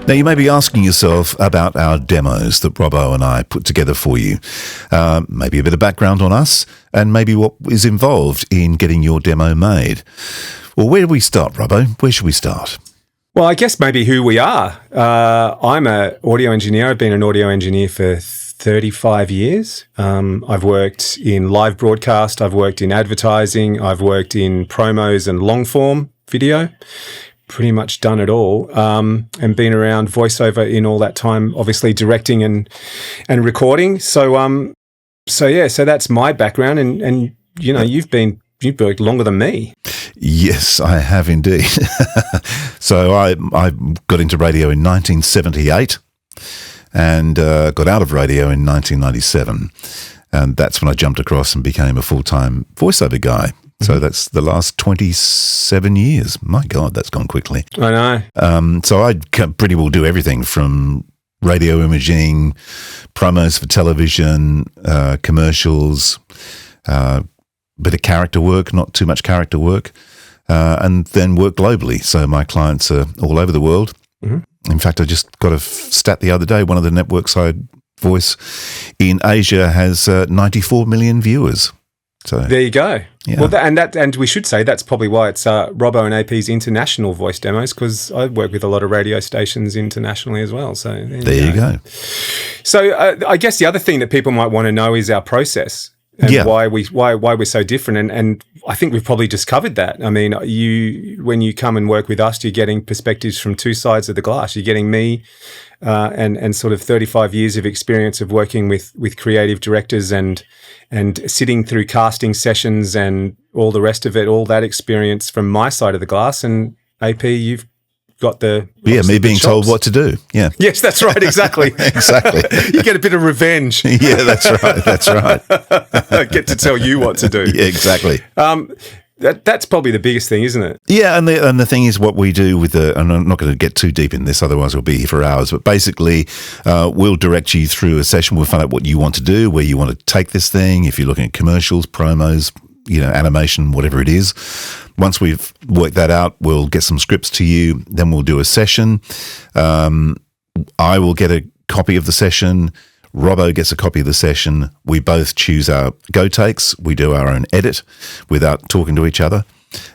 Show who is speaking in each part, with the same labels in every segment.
Speaker 1: Now, you may be asking yourself about our demos that Robbo and I put together for you. Maybe a bit of background on us and maybe what is involved in getting your demo made. Well, where do we start, Robbo? Where should we start?
Speaker 2: Well, I guess maybe who we are. I'm an audio engineer. I've been an audio engineer for 35 years. I've worked in live broadcast. I've worked in advertising. I've worked in promos and long form video. Pretty much done it all, and been around voiceover in all that time, obviously directing and recording. So that's my background, and you know, you've worked longer than me.
Speaker 1: Yes, I have indeed. So I got into radio in 1978 and got out of radio in 1997, and that's when I jumped across and became a full-time voiceover guy. So that's the last 27 years. My God, that's gone quickly.
Speaker 2: I know.
Speaker 1: So I pretty well do everything from radio imaging, promos for television, commercials, bit of character work, not too much character work, and then work globally. So my clients are all over the world. Mm-hmm. In fact, I just got a stat the other day. One of the networks I voice in Asia has 94 million viewers. So
Speaker 2: there you go.
Speaker 1: Yeah.
Speaker 2: Well, and we should say that's probably why it's Robbo and AP's international voice demos, because I work with a lot of radio stations internationally as well. So
Speaker 1: there you go.
Speaker 2: So I guess the other thing that people might want to know is our process and why we're so different. And I think we've probably just covered that. I mean, when you come and work with us, you're getting perspectives from two sides of the glass. You're getting me and sort of 35 years of experience of working with creative directors and sitting through casting sessions and all the rest of it, all that experience from my side of the glass. And AP, you've got
Speaker 1: me being told what to do. Yeah.
Speaker 2: Yes, that's right. Exactly.
Speaker 1: Exactly.
Speaker 2: You get a bit of revenge.
Speaker 1: Yeah, that's right. That's right.
Speaker 2: I get to tell you what to do.
Speaker 1: Yeah, exactly.
Speaker 2: That's probably the biggest thing, isn't it?
Speaker 1: Yeah, and the thing is what we do with and I'm not going to get too deep in this, otherwise we'll be here for hours, but basically we'll direct you through a session. We'll find out what you want to do, where you want to take this thing, if you're looking at commercials, promos, animation, whatever it is. Once we've worked that out, we'll get some scripts to you, then we'll do a session. I will get a copy of the session. Robbo gets a copy of the session. We both choose our go takes. We do our own edit without talking to each other.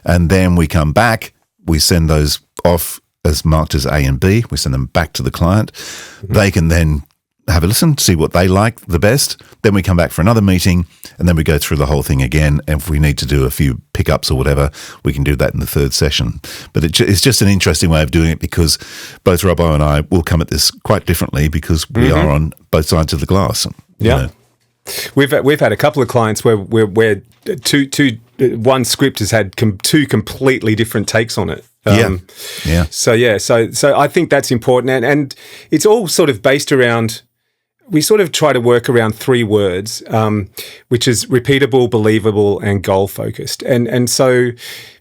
Speaker 1: And then we come back. We send those off as marked as A and B. We send them back to the client. Mm-hmm. They can then have a listen, see what they like the best. Then we come back for another meeting, and then we go through the whole thing again. And if we need to do a few pickups or whatever, we can do that in the third session. But it's just an interesting way of doing it, because both Robbo and I will come at this quite differently, because we are on both sides of the glass.
Speaker 2: Yeah. We've had a couple of clients where one script has had two completely different takes on it. So I think that's important, and it's all sort of based around. We sort of try to work around three words, which is repeatable, believable, and goal focused. And so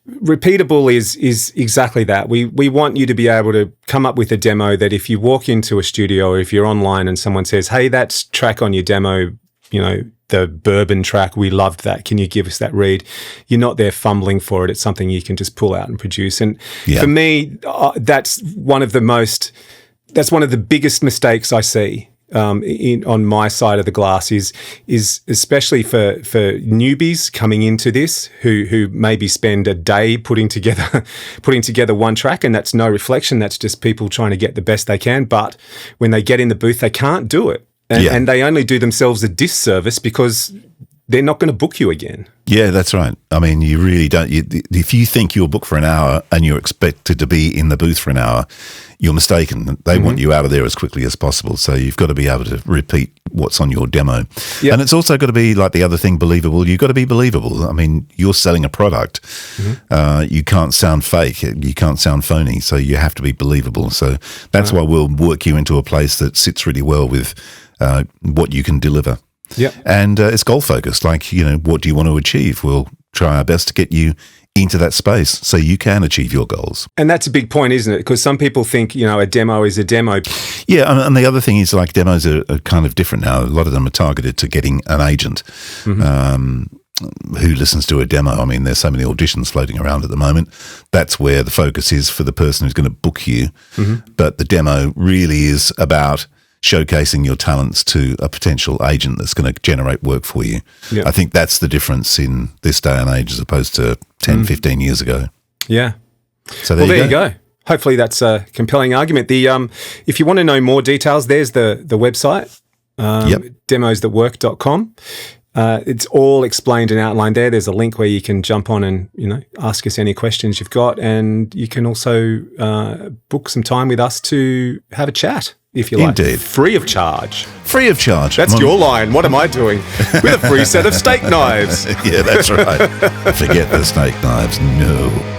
Speaker 2: repeatable is exactly that. We want you to be able to come up with a demo that if you walk into a studio or if you're online and someone says, "Hey, that track on your demo, the bourbon track, we loved that. Can you give us that read?" You're not there fumbling for it. It's something you can just pull out and produce. And for me, that's one of the biggest mistakes I see on my side of the glass is especially for newbies coming into this who maybe spend a day putting together one track, and that's no reflection. That's just people trying to get the best they can. But when they get in the booth, they can't do it. And they only do themselves a disservice because they're not going to book you again. Yeah,
Speaker 1: that's right. I mean, you really don't. If you think you're booked for an hour and you're expected to be in the booth for an hour, you're mistaken. They want you out of there as quickly as possible. So you've got to be able to repeat what's on your demo. Yep. And it's also got to be, like the other thing, believable. You've got to be believable. I mean, you're selling a product. You can't sound fake. You can't sound phony. So you have to be believable. So that's why we'll work you into a place that sits really well with what you can deliver.
Speaker 2: Yeah,
Speaker 1: and it's goal focused. Like, what do you want to achieve? We'll try our best to get you into that space so you can achieve your goals.
Speaker 2: And that's a big point, isn't it? Because some people think, a demo is a demo.
Speaker 1: Yeah, and the other thing is, like, demos are kind of different now. A lot of them are targeted to getting an agent. who listens to a demo? I mean, there's so many auditions floating around at the moment. That's where the focus is for the person who's going to book you. Mm-hmm. But the demo really is about showcasing your talents to a potential agent that's going to generate work for you. Yep. I think that's the difference in this day and age as opposed to 10, 15 years ago.
Speaker 2: Yeah.
Speaker 1: So there you go.
Speaker 2: Hopefully that's a compelling argument. If you want to know more details, there's the website, demosthatwork.com. It's all explained and outlined there. There's a link where you can jump on and, ask us any questions you've got. And you can also book some time with us to have a chat, if you like.
Speaker 1: Indeed.
Speaker 2: Free of charge.
Speaker 1: Free of charge.
Speaker 2: That's your line. What am I doing? With a free set of steak knives.
Speaker 1: Yeah, that's right. Forget the steak knives. No.